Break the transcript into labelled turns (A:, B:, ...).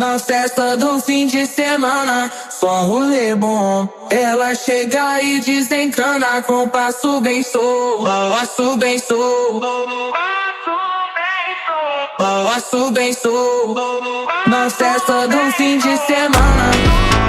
A: Na festa do fim de semana, só rolê bom. Ela chega e desencana com passo bem sou, passo bem sou, passo bem sou. Na festa do fim de semana.